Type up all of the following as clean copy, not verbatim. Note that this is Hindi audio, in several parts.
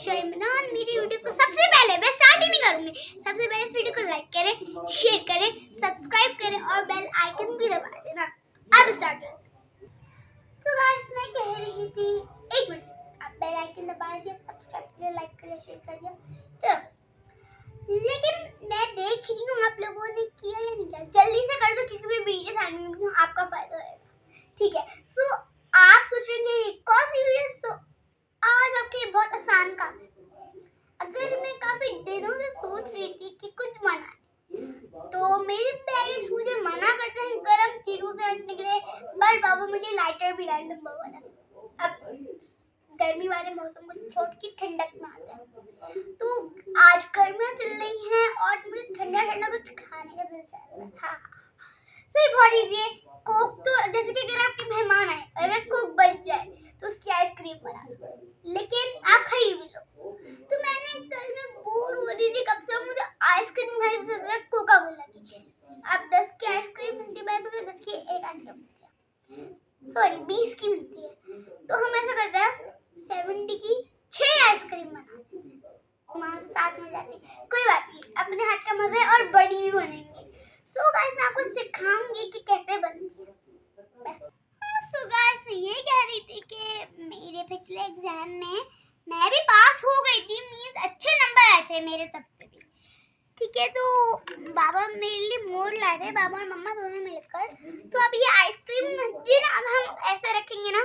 बादशाह इमरान। मेरी वीडियो को सबसे पहले, मैं स्टार्ट ही नहीं करूंगी, सबसे पहले इस वीडियो को लाइक करें, शेयर करें, सब्सक्राइब करें और बेल आइकन भी दबा देना। अब स्टार्ट करें। तो गाइस मैं कह रही थी, एक मिनट, आप बेल आइकन दबा दिया, सब्सक्राइब किया, लाइक किया, शेयर कर दिया, तो लेकिन मैं देख रही हूँ आप लोगों ने किया या नहीं किया। जल्दी से कर दो क्योंकि मैं वीडियो आने में हूँ, आपका फायदा होगा, ठीक है। तो आप सोचेंगे कौन सी वीडियो, तो आज आपके लिए बहुत आसान काम है। अगर मैं काफी दिनों से सोच रही थी कि कुछ बनाए, तो मेरे पेरेंट्स मुझे मना करते हैं गर्म चीजों से हटने के लिए, बट बाबा मुझे लाइटर भी लाए लंबा वाला। अब गर्मी वाले मौसम को छोड़ के ठंडक में आते हैं, तो आज गर्मियां चल रही हैं और मुझे ठंडा ठंडा कुछ खाने का दिल चाह रहा है। हाँ सही, बहुत इजी है। कोक, तो जैसे कि अगर आपके मेहमान आए, अगर कोक बच जाए तो उसकी आइसक्रीम बना दो, लेकिन आप खरीद भी लो। तो मैंने कल में बोर हो रही थी, कब से मुझे आइसक्रीम खाने की जरूरत, कोका कोला की। अब 10 की आइसक्रीम मिलती है, 10 की एक आइसक्रीम मिलती है, सॉरी 20 की मिलती है। तो हम ऐसा करते हैं 70 की 6 आइसक्रीम बना लेते हैं, साथ में जाती, कोई बात नहीं, अपने हाथ का मजा है और बड़ी भी बनेंगी। सो गाइस मैं आपको सिखाऊंगी कि कैसे बनती है। सो गाइस मैं ये कह रही थी कि मेरे पिछले एग्जाम में मैं भी पास हो गई थी, मींस अच्छे नंबर आए थे मेरे सबसे भी, ठीक है। तो बाबा मेरे लिए मोड़ लाए थे, बाबा और मम्मा दोनों मिलकर। तो अब ये आइसक्रीम जी ना, अब हम ऐसे रखेंगे ना,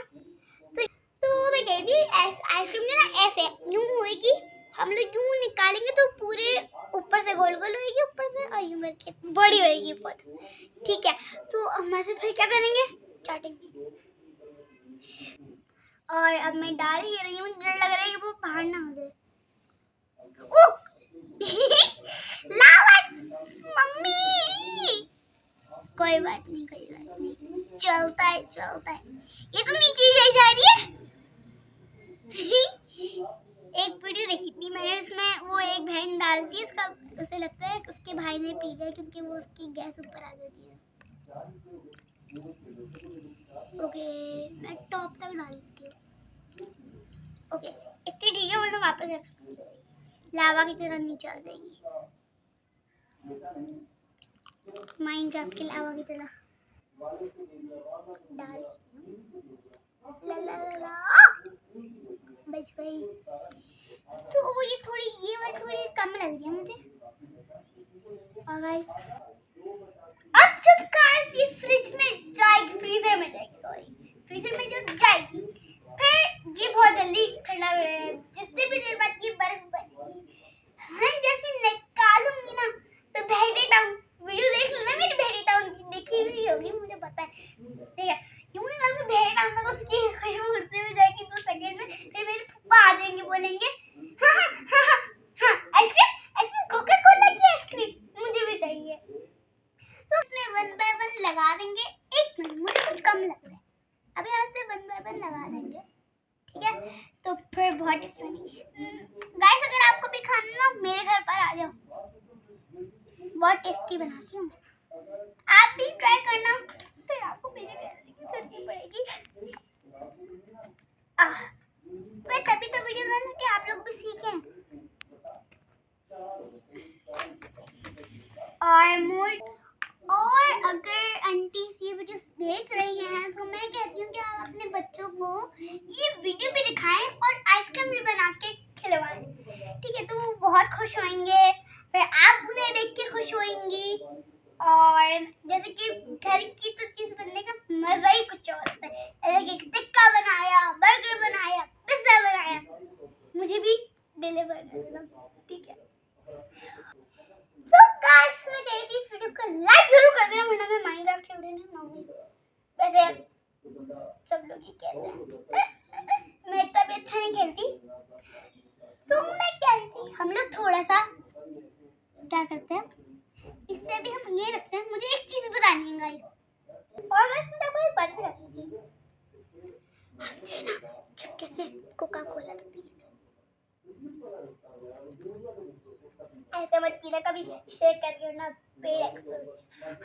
तो मैं कह रही आइसक्रीम जो ना ऐसे यूं होएगी, हम लोग यूं निकालेंगे तो पूरे ऊपर से गोल गोल होएगी, ऊपर से और यूं करके बड़ी होएगी बहुत, ठीक है। तो हम ऐसे फिर क्या करेंगे, चाटेंगे। और अब मैं डाल ही रही हूँ, डर लग रहा है कि वो बाहर ना हो जाए। लावत मम्मी, कोई बात नहीं, कोई बात नहीं, चलता है चलता है। ये तो नीचे ही जा रही है। एक वीडियो देखी थी मैंने, उसमें वो एक बहन डालती है, उसका उसे लगता है कि उसके भाई ने पी लिया क्योंकि वो उसकी गैस ऊपर आ जाती है। ओके मैं टॉप तक डालती हूँ, ओके इतनी ठीक है, वरना वापस एक्सप्लोड हो जाएगी, लावा की तरह नीचे आ जाएगी, माइनक्राफ्ट की लावा की तरह डाल। ला ला ला ला बच गई। तो वो ये थोड़ी, ये वाली थोड़ी कम लग रही है मुझे। और गाइस अब जब गाइस ये फ्रिज में जाएगी, फ्रीजर में जाएगी, सॉरी फ्रीजर में जो जाएगी, फिर ये बहुत जल्दी ठंडा हो जाएगा, जितने भी देर बाद ये बर्फ बनेगी। हाँ जैसे निकालूंगी ना तो बहरी टाउन, वीडियो देख लेना मेरी, बहरी टाउन की देखी हुई होगी मुझे पता है, ठीक है। यूं निकालूंगी बहरी टाउन तक, उसकी खुशबू उड़ते हुए जाएगी 2 सेकंड में, फिर मेरे पापा आ जाएंगे, बोलेंगे हाँ हाँ हाँ हाँ हाँ आइसक्रीम, आइसक्रीम कोका कोला की आइसक्रीम मुझे भी चाहिए। तो उसमें 1 बाय 1 लगा देंगे। एक मिनट, मुझे कुछ कम लग रहा है, अभी यहाँ से 1 बाय 1 लगा देंगे, ठीक है। तो फिर बहुत टेस्टी बनेगी। गाइस अगर आपको भी खाना ना, मेरे घर पर आ जाओ, बहुत टेस्टी बनाती हूँ, आप भी ट्राई करना, फिर आपको मेरे कहने की जरूरत नहीं पड़ेगी। मैं तभी तो वीडियो बना के आप लोग भी सीखें और मोर। और अगर आंटी ये वीडियो देख रही हैं तो मैं कहती हूँ कि आप अपने बच्चों को ये वीडियो भी दिखाएं और आइसक्रीम भी बना के खिलवाएं, ठीक है। तो वो बहुत खुश होंगे, फिर आप उन्हें देख के खुश होंगी। और जैसे कि घर की तो चीज बनने का मजा ही कुछ और होता है, जैसे कि टिक्का बनाया, बर्गर बनाया, पिज्जा बनाया, मुझे भी डिलीवर कर देना, ठीक है। तो गाइस मैं कह रही थी इस वीडियो को लाइक जरूर कर देना, वरना मैं माइनक्राफ्ट की वीडियो नहीं बनाऊंगी, वैसे सब लोग ही कहते हैं मैं इतना भी अच्छा नहीं खेलती। तो मैं कह रही थी हम लोग थोड़ा सा क्या करते हैं, इससे भी हम ये रखते हैं, मुझे एक चीज बतानी है गाइस, और गाइस मैं आपको एक बात भी रखनी थी, हम जो है ना चुपके से कोका कोला पीते, ऐसे मत पीना कभी, शेक करके ना पेड़ एक्सप्लोड।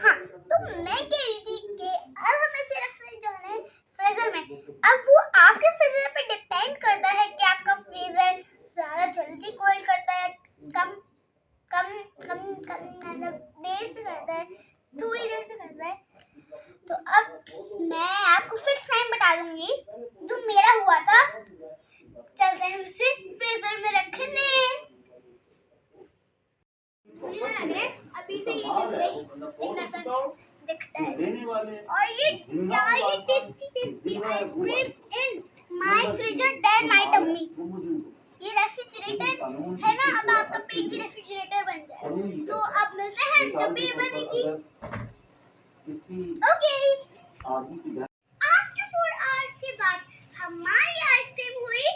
हाँ तो मैं कह रही थी कि अब हम इसे रख जो है फ्रीजर में, अब वो आपके फ्रीजर पे डिपेंड करता है कि आपका फ्रीजर ज्यादा जल्दी कोल्ड करता है, कम कम कम कम मतलब देर से करता है, थोड़ी देर से करता है। तो अब मैं आपको फिक्स टाइम बता दूंगी जो मेरा हुआ था। चलते हैं उसे फ्रीजर में रखने। मुझे ना लग रहा है अभी से ये जल गई, कितना सा दिखता है। और ये tasty ice cream in my freezer then my tummy. ये रेफ्रिजरेटर है ना, अब आपका पेट भी रेफ्रिजरेटर बन जाएगा। तो अब मिलते हैं जब भी बनेगी। ओके, आफ्टर 4 आवर्स के बाद हमारी आइसक्रीम हुई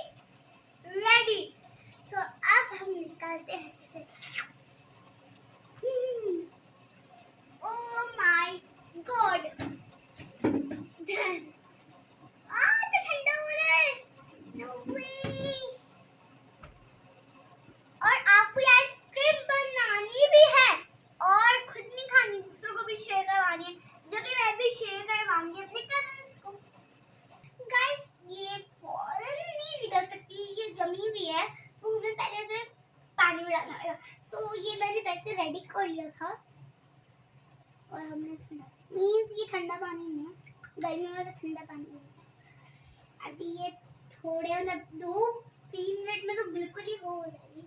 रेडी। सो अब हम निकालते हैं इसे। ओह माय गॉड, तो ठंडा हो रहा है। नो वे। और आपको आइसक्रीम बनानी भी है और खुद नहीं खानी, दूसरों को भी शेयर करवानी है, जो कि मैं भी शेयर करवाऊंगी अपने कजन्स को। गाइस, ये फौरन नहीं निकल सकती, ये जमी हुई है, तो हमें पहले से पानी में डालना पड़ेगा। सो ये मैंने वैसे रेडी कर लिया था और हमने इसमें मीन्स ये ठंडा पानी नहीं है, गर्मियों में तो ठंडा पानी है। अभी ये थोड़े मतलब 2-3 मिनट में तो बिल्कुल ही हो जाएगी।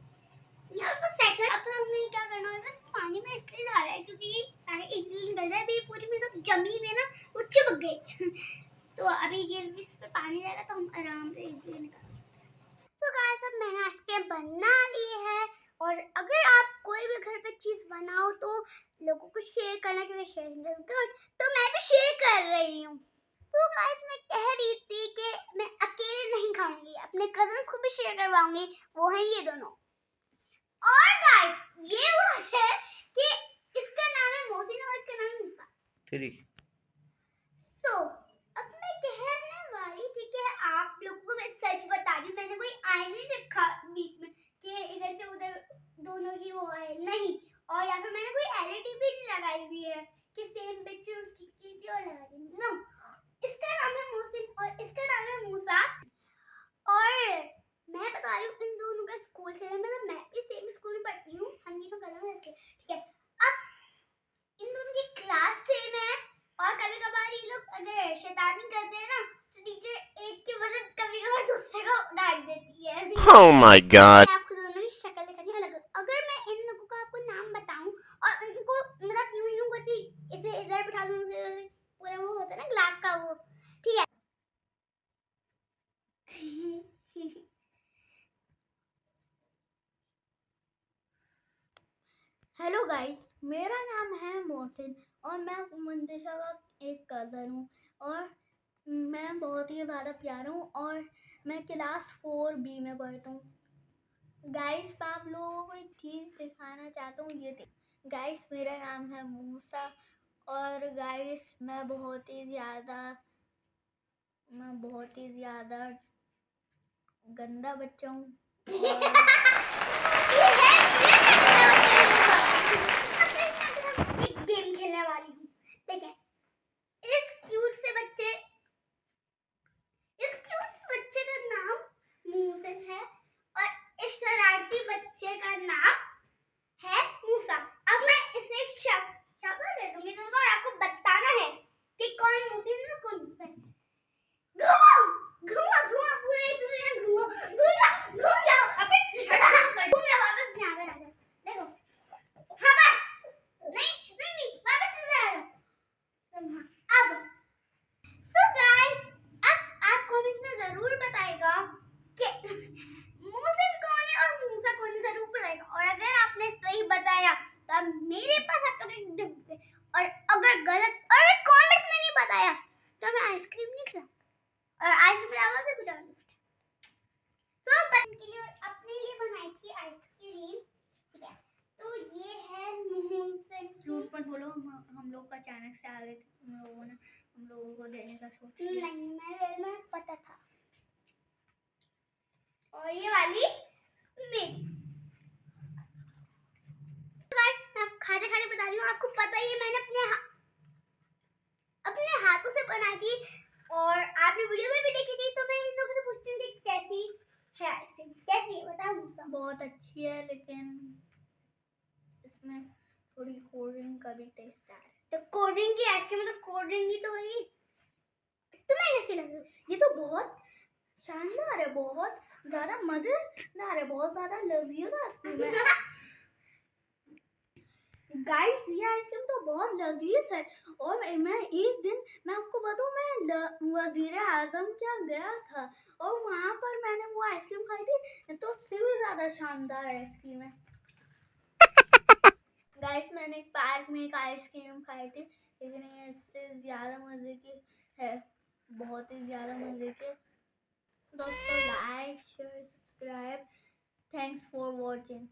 यहाँ पर सेकंड अब हमें क्या करना है, पानी में इसलिए डाला है क्योंकि इडली निकल जाए। अभी पूरी में तो जमी में ना वो चिपक गई। तो अभी ये इस पे पानी रहेगा तो हम आराम से इडली निकाल सकते हैं। तो गाइस, अब मैंने आइसक्रीम बना ली है और अगर आप कोई भी घर पे चीज बनाओ तो लोगों को शेयर करना, क्योंकि शेयरिंग इज गुड, तो मैं भी शेयर कर रही हूँ। तो गाइस, मैं कह रही थी कि मैं अकेले नहीं खाऊंगी, अपने कजन्स को भी शेयर करवाऊंगी, वो हैं ये दोनों। और गाइस, ये वो है कि इसका नाम है मोहसिन और इसका नाम है मूसा। तो अब मैं कहने वाली थी कि आप लोगों को मैं सच बता रही हूँ, मैंने कोई आई नहीं रखा बीच में कि इधर से उधर दोनों की वो है नहीं, और या फिर मैंने कोई एलईडी भी नहीं लगाई हुई है कि सेम पिक्चर उसकी और लगा दी। नो, इसका नाम है मोहसिन और इसका नाम है मूसा। और मैं बता रही हूँ इन दोनों का स्कूल से, मतलब मैं भी सेम स्कूल में पढ़ती हूँ, हम दोनों कलम है इसके, ठीक है। अब इन दोनों की क्लास सेम है और कभी कभार ये लोग अगर शैतानी करते हैं ना तो टीचर एक की वजह कभी कभार दूसरे को डांट देती है। Oh my god. मैं आपको दोनों की शक्ल दिखानी अलग अलग। अगर मैं इन लोगों का आपको नाम बताऊं और इनको मतलब यूं करती, इसे इधर बिठा लूं, पूरा वो होता है ना ग्लास का वो, ठीक है। हेलो गाइस, मेरा नाम है मोहसिन और मैं मुंदिशा का एक कज़न हूँ और मैं बहुत ही ज़्यादा प्यारा हूँ और मैं क्लास 4B में पढ़ता हूँ। गाइस, मैं आप लोगों को एक चीज़ दिखाना चाहता हूँ, ये गाइस मेरा नाम है मूसा और गाइस मैं बहुत ही ज़्यादा गंदा बच्चा हूँ। एक गेम खेलने वाली हूँ, ठीक है। इस क्यूट से बच्चे का नाम मूसन है और इस शरारती बच्चे का नाम है मूसा। अब मैं इसे शक्ल दे दूंगी और आपको बताना है कि कौन मूसिन और कौन मूसा है। घूमो पूरे घूम जाओ, अबे घूम जाओ, वापस यहाँ पे आ जाओ। देखो, हाँ बस, नहीं वापस इधर आ जाओ। अब तो गाइस, अब आप कमेंट में जरूर बताइएगा कि मूसिन कौन है और मूसा कौन है, जरूर बताइएगा। और अगर आपने सही बताया तो अब मेरे पास आप लोग एक गिफ्ट है, और अगर गलत और कमेंट्स में नहीं बताया तो मैं आइसक्रीम नहीं खिलाऊंगा, और आइसक्रीम के अलावा भी कुछ और गिफ्ट है। तो बच्चों के लिए अपने लिए बनाई थी आइसक्रीम, ठीक है। तो ये है मूसिन। झूठ मत बोलो, हम लोग अचानक से आ गए थे, तुम लोगों ने हम लोगों को देने का सोच लिया। नहीं, मैं पता था। और ये वाली मेरी। गाइस, मैं खाते खाते बता रही हूँ, आपको पता ही है मैंने अपने हाथों से बनाई थी और आपने वीडियो में भी देखी थी। तो मैं इन लोगों से पूछती हूँ कि कैसी है आइसक्रीम। कैसी है बताओ मूसा? बहुत अच्छी है, लेकिन इसमें थोड़ी कोल्ड ड्रिंक का भी टेस्ट आ रहा है। तो कोल्ड ड्रिंक की आइसक्रीम मतलब कोल्ड ड्रिंक ही तो होगी। तुम्हें कैसी लगी? ये तो बहुत शानदार है, बहुत ज्यादा मजेदार है, बहुत ज्यादा लजीज आइसक्रीम है। गाइस ये आइसक्रीम तो बहुत लजीज है। और मैं एक दिन, मैं आपको बताऊं, मैं वजीर आजम क्या गया था और वहां पर मैंने वो आइसक्रीम खाई थी, तो उससे भी ज्यादा शानदार आइसक्रीम है। गाइस मैंने एक पार्क में एक आइसक्रीम खाई थी, लेकिन ये इससे ज्यादा मजे की है, बहुत ही ज्यादा मजे की। दोस्तों like share subscribe, thanks for watching.